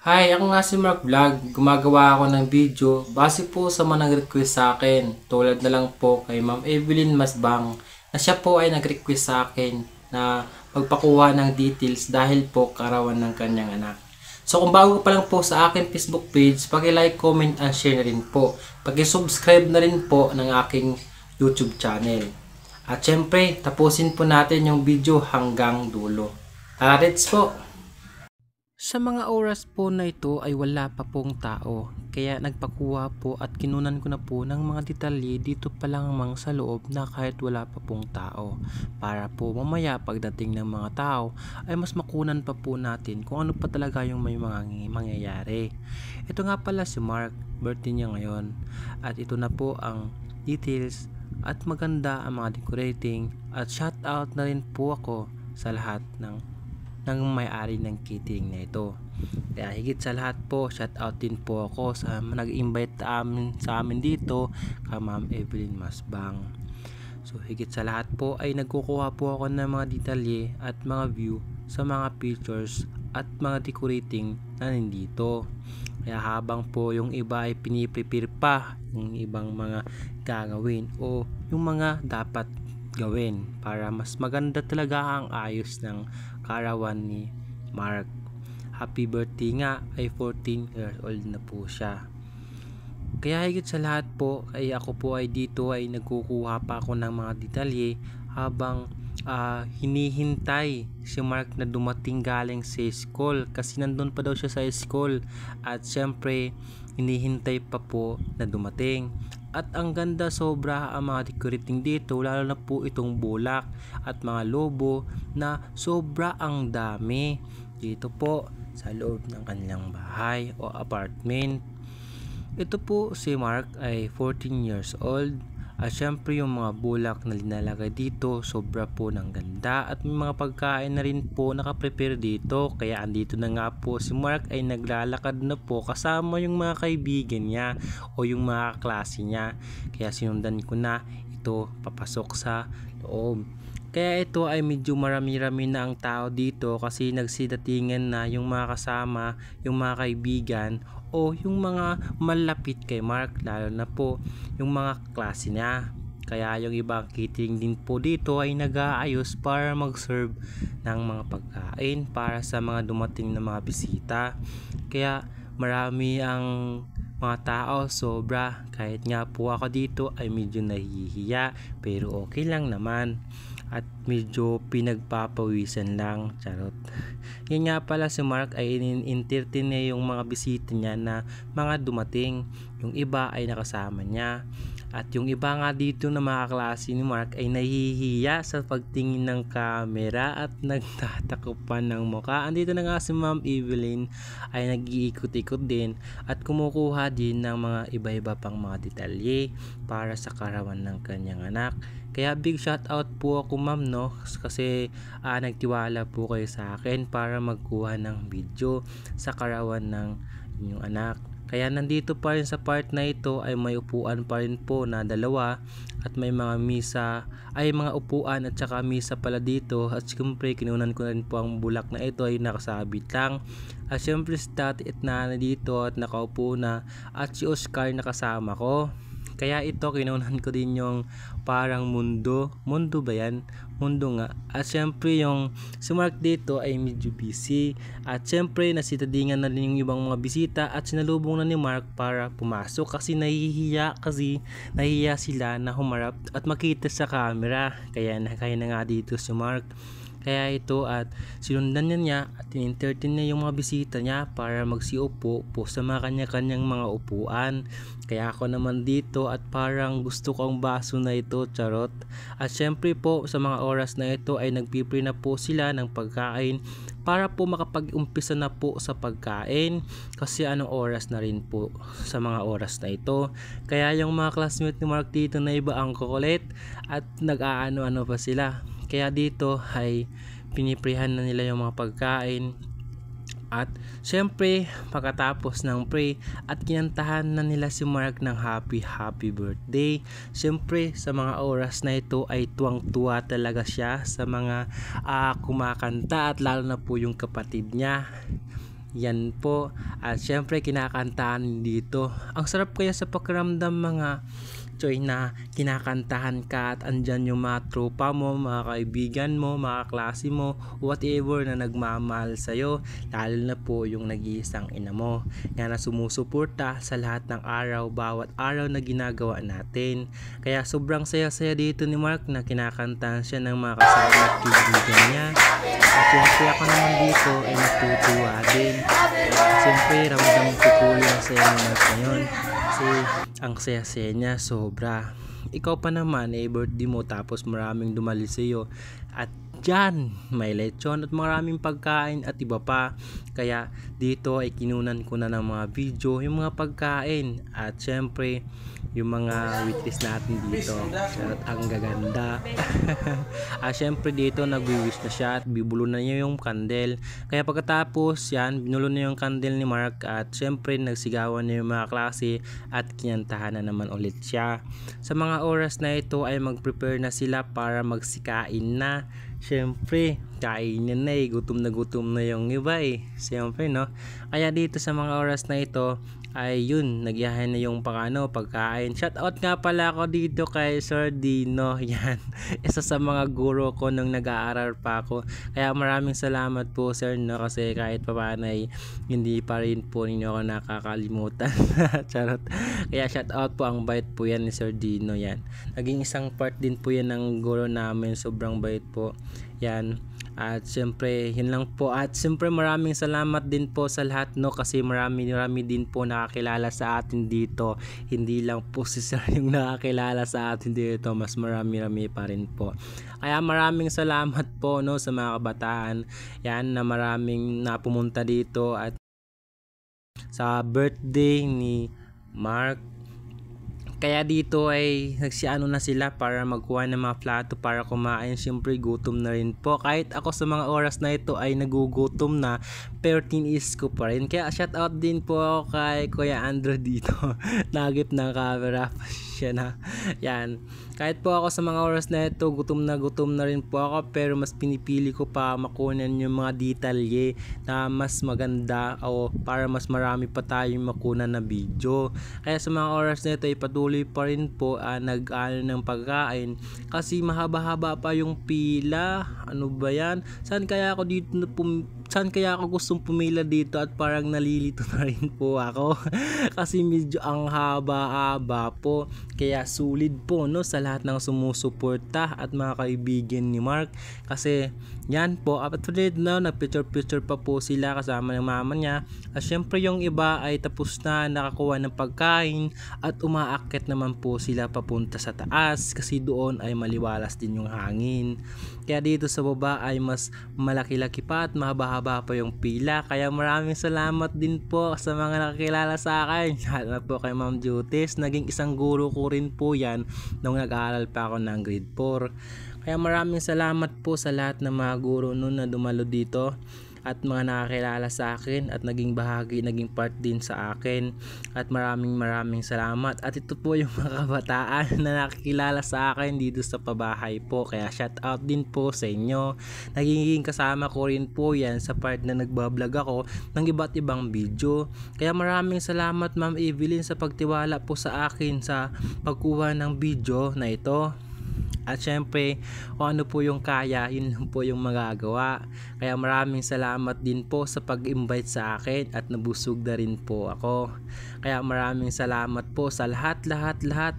Hi, ako nga si Mark Vlog. Gumagawa ako ng video base po sa mga nag-request sa akin. Tulad na lang po kay Ma'am Evelyn Masbang na siya po ay nag-request sa akin na magpakuha ng details dahil po karawan ng kanyang anak. So kung bago pa lang po sa akin Facebook page, paki-like, comment, and share na rin po. Paki-subscribe na rin po ng aking YouTube channel. At syempre, tapusin po natin yung video hanggang dulo. Let's po! Sa mga oras po na ito ay wala pa pong tao, kaya nagpakuha po at kinunan ko na po ng mga detalye dito pa lang mang sa loob na kahit wala pa pong tao. Para po mamaya pagdating ng mga tao ay mas makunan pa po natin kung ano pa talaga yung may mga mangyayari. Ito nga pala si Mark, birthday niya ngayon, at ito na po ang details at maganda ang mga decorating at shout out na rin po ako sa lahat ng may-ari ng catering na ito. Kaya higit sa lahat po, shout out din po ako sa nag-invite sa amin dito, kay Ma'am Evelyn Masbang. So higit sa lahat po ay nagkukuha po ako ng mga detalye at mga view sa mga pictures at mga decorating na nandito. Kaya habang po yung iba ay piniprepare pa yung ibang mga gagawin o yung mga dapat gawin para mas maganda talaga ang ayos ng karawan ni Mark. Happy birthday nga, ay 14 years old na po siya. Kaya higit sa lahat po ay ako po ay dito ay nagkukuha pa ako ng mga detalye habang hinihintay si Mark na dumating galing sa school kasi nandun pa daw siya sa school at syempre hinihintay pa po na dumating. At ang ganda sobra ang mga decorating dito, lalo na po itong bulak at mga lobo na sobra ang dami dito po sa loob ng kanilang bahay o apartment. Ito po si Mark ay 14 years old at syempre yung mga bulak na linalagay dito sobra po ng ganda at may mga pagkain na rin po nakaprepare dito. Kaya andito na nga po si Mark ay naglalakad na po kasama yung mga kaibigan niya o yung mga klase niya. Kaya sinundan ko na ito papasok sa loob. Kaya ito ay medyo marami-rami na ang tao dito kasi nagsidatingan na yung mga kasama, yung mga kaibigan o yung mga malapit kay Mark, lalo na po yung mga klase niya. Kaya yung ibang catering din po dito ay nag-aayos para mag-serve ng mga pagkain para sa mga dumating na mga bisita. Kaya marami ang mga tao, sobra. Kahit nga po ako dito ay medyo nahihiya pero okay lang naman. At medyo pinagpapawisan lang, charot. Yan nga pala si Mark ay in-entertain niya yung mga bisita niya na mga dumating. Yung iba ay nakasama niya. At yung iba nga dito na mga klase ni Mark ay nahihiya sa pagtingin ng camera at nagtatakupan ng mukha. Andito na nga si Ma'am Evelyn ay nag-iikot-ikot din at kumukuha din ng mga iba-iba pang mga detalye para sa karawan ng kanyang anak. Kaya big shout out po ako ma'am, no, kasi nagtiwala po kayo sa akin para magkuha ng video sa karawan ng inyong anak. Kaya nandito pa rin sa part na ito ay may upuan pa rin po na dalawa at may mga misa ay mga upuan at saka misa pala dito. At siyempre kinunan ko rin po ang bulak na ito ay nakasabit lang. At siyempre si tati at nanay dito at nakaupo na at si Oscar nakasama ko. Kaya ito kinunan ko din yung parang mundo ba yan? Mundo nga. At syempre yung si Mark dito ay medyo busy. At syempre nasitadingan na rin yung ibang mga bisita at sinalubong na ni Mark para pumasok kasi nahihiya sila na humarap at makita sa camera. Kaya na nga dito si Mark. Kaya ito at sinundan niya at in-entertain niya yung mga bisita niya para magsiupo po sa mga kanya-kanyang mga upuan. Kaya ako naman dito at parang gusto ko ang baso na ito, charot. At syempre po sa mga oras na ito ay nagpipre na po sila ng pagkain para po makapag-umpisa na po sa pagkain kasi anong oras na rin po sa mga oras na ito. Kaya yung mga classmate ni Mark dito na iba ang kukulit at nag-aano-ano pa sila. Kaya dito ay piniprehan na nila yung mga pagkain. At syempre pagkatapos ng pray at kinantahan na nila si Mark ng happy birthday. Syempre sa mga oras na ito ay tuwang-tuwa talaga siya sa mga kumakanta at lalo na po yung kapatid niya. Yan po. At syempre kinakantahan dito. Ang sarap kaya sa pakiramdam mga Choy na kinakantahan ka at andyan yung mga tropa mo, mga kaibigan mo, mga klase mo, whatever na nagmamahal sa'yo, lalo na po yung nag-iisang ina mo nga na sumusuporta sa lahat ng araw, bawat araw na ginagawa natin. Kaya sobrang saya-saya dito ni Mark na kinakantahan siya ng mga kasama at kaibigan niya. At syempre ako naman dito ay natutuwa din. Siyempre ramdam ko po yung saya ni Mark ngayon. Kasi ang saya-saya niya sobra. Ikaw pa naman birthday mo tapos maraming dumali sa iyo. At dyan may lechon at maraming pagkain at iba pa. Kaya dito ay kinunan ko na ng mga video yung mga pagkain. At syempre yung mga waitress natin dito. At ang gaganda. At syempre dito nagwi-wish na siya at bibulo na niya yung candle. Kaya pagkatapos yan, binulo na yung candle ni Mark at syempre nagsigawan na yung mga klase at kinantahan na naman ulit siya. Sa mga oras na ito ay mag-prepare na sila para magsikain na. Syempre, kainin na gutom na yung iba Syempre no. Kaya dito sa mga oras na ito ay yun, nagyahan na yung pagkain. Shout out nga pala ako dito kay Sir Dino. Yan, isa sa mga guro ko nung nag-aaral pa ako. Kaya maraming salamat po sir no, kasi kahit papaano ay hindi pa rin po ninyo ako nakakalimutan. Charot. Kaya shout out po, ang bait po yan ni Sir Dino yan. Naging isang part din po yan ng guro namin, sobrang bait po. Yan. At syempre yun lang po, at syempre maraming salamat din po sa lahat no, kasi marami din po nakakilala sa atin dito, hindi lang po si sir yung nakakilala sa atin dito, mas marami pa rin po. Kaya maraming salamat po no sa mga kabataan yan na maraming napumunta dito at sa birthday ni Mark. Kaya dito ay nagsiano na sila para magkuha ng mga plato para kumain. Siyempre gutom na rin po. Kahit ako sa mga oras na ito ay nagugutom na, pero tiniis ko pa rin. Kaya shout out din po ako kay Kuya Andrew dito. Nagip ng camera pa siya na. Yan. Kahit po ako sa mga oras na ito, gutom na rin po ako, pero mas pinipili ko pa makunan yung mga detalye na mas maganda o para mas marami pa tayong makunan na video. Kaya sa mga oras na ito ay patuloy pa rin po nag-ano ng pagkain kasi mahaba-haba pa yung pila. Ano ba yan? Saan kaya ako gustong pumila dito at parang nalilito na rin po ako kasi medyo ang haba-haba po. Kaya sulit po no sa lahat ng sumusuporta at mga kaibigan ni Mark, kasi yan po at ulit no, nagpicture pa po sila kasama ng mama niya. At syempre yung iba ay tapos na nakakuha ng pagkain at umaakyat naman po sila papunta sa taas kasi doon ay maliwalas din yung hangin. Kaya dito sa baba ay mas malaki-laki pa at mahaba-haba pa yung pila. Kaya maraming salamat din po sa mga nakakilala sa akin. Lalo po kay Ma'am Jutis, naging isang guro ko rin po yan nung nag-aaral pa ako ng grade 4. Kaya maraming salamat po sa lahat ng mga guro nun na dumalo dito at mga nakakilala sa akin at naging bahagi, naging part din sa akin. At maraming salamat. At ito po yung mga kabataan na nakikilala sa akin dito sa pabahay po. Kaya shout out din po sa inyo. Nagiging kasama ko rin po yan sa part na nagbablog ako ng iba't ibang video. Kaya maraming salamat Ma'am Evelyn sa pagtiwala po sa akin sa pagkuha ng video na ito. At syempre kung ano po yung kaya, yun lang po yung magagawa. Kaya maraming salamat din po sa pag-invite sa akin at nabusog na rin po ako. Kaya maraming salamat po sa lahat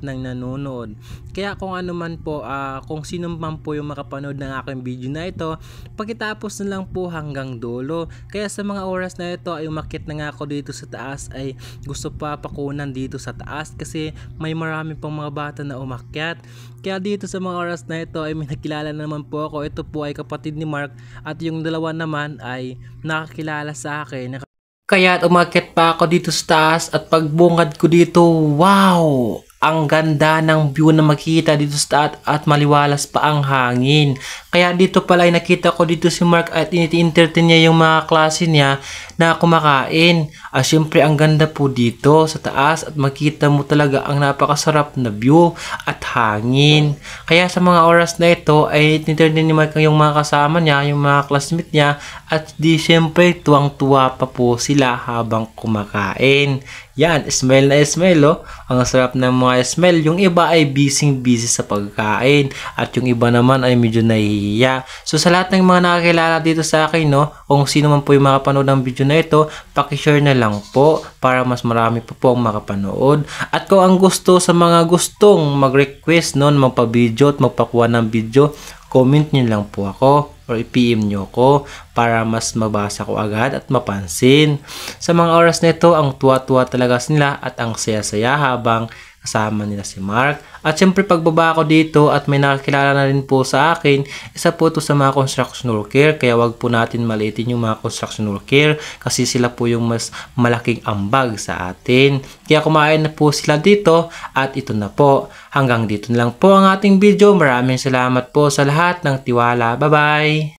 ng nanonood. Kaya kung ano man po, kung sino man po yung makapanood ng aking video na ito, pagkatapos na lang po hanggang dulo. Kaya sa mga oras na ito ay umakyat na nga ako dito sa taas, ay gusto pa pakunan dito sa taas kasi may marami pang mga bata na umakyat. Kaya dito sa mga oras na ito ay may nakilala naman po ako. Ito po ay kapatid ni Mark at yung dalawa naman ay nakakilala sa akin. Kaya umakyat pa ako dito sa taas at pagbungad ko dito, wow! ang ganda ng view na makita dito sa taas at maliwalas pa ang hangin. Kaya dito pala ay nakita ko dito si Mark at ini-entertain niya yung mga klase niya na kumakain. Syempre ang ganda po dito sa taas at makita mo talaga ang napakasarap na view at hangin. Kaya sa mga oras na ito ay entertain ni Mark yung mga kasama niya, yung mga classmate niya at di syempre tuwang-tuwa pa po sila habang kumakain. Yan, smell na smell oh. Ang sarap ng mga smell. Yung iba ay busy sa pagkain at yung iba naman ay medyo nahihiya. So sa lahat ng mga nakakilala dito sa akin no, kung sino man po yung makapanood ng video na ito, paki-share na lang po para mas marami pa po ang makapanood. At kung ang gusto sa mga gustong mag-request no, magpa-video at magpakuha ng video, comment nyo lang po ako or i-PM nyo ko para mas mabasa ko agad at mapansin. Sa mga oras na ito, ang tuwa-tuwa talaga sila at ang saya-saya habang kasama nila si Mark. At syempre pagbaba ko dito at may nakakilala na rin po sa akin, isa po ito sa mga construction worker. Kaya wag po natin maliitin yung mga construction worker kasi sila po yung mas malaking ambag sa atin. Kaya kumain na po sila dito at ito na po. Hanggang dito na lang po ang ating video. Maraming salamat po sa lahat ng tiwala. Bye-bye!